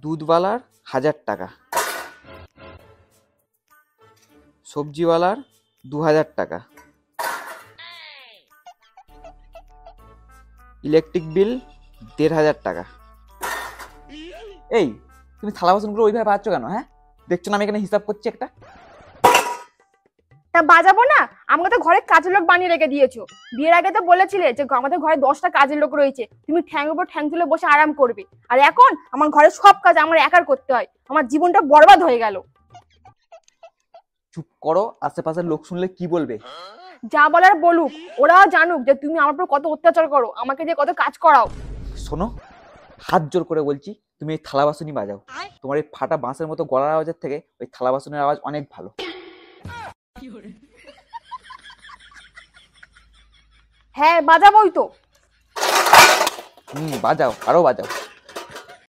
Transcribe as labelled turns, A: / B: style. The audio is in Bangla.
A: দুধওয়ালার 1000 টাকা, সবজিওয়ালার 2000 টাকা, ইলেকট্রিক বিল 1500 টাকা। এই তুমি থালা বাসনগুলো ওইভাবে বাজছো কেন? হ্যাঁ, দেখছো না আমি এখানে হিসাব করছি একটা?
B: তা বাজাবো না? আমাকে তো ঘরে কাজের লোক বানিয়ে রেখে দিয়েছো। বিয়ের আগে তো বলেছিলে যে আমাদের ঘরে 10টা কাজের লোক রয়েছে, তুমি ঠ্যাং উপর ঠ্যাং তুলে বসে আরাম করবে। আর এখন আমার ঘরে সব কাজ আমার একার করতে হয়, আমার জীবনটা বরবাদ হয়ে গেল।
A: চুপ করো, আশেপাশের লোক শুনলে কি বলবে?
B: যা বলার বলুক, ওরাও জানুক যে তুমি আমার উপর কত অত্যাচার করো, আমাকে দিয়ে কত কাজ করাও।
A: শোনো, হাত জোর করে বলছি, তুমি এই থালা বাসনই বাজাও। তোমার এই ফাটা বাঁশের মতো গলার আওয়াজের থেকে ওই থালা বাসনের আওয়াজ অনেক ভালো।
B: হ্যাঁ বাজাবোই তো।
A: বাজাও, আরো বাজাও।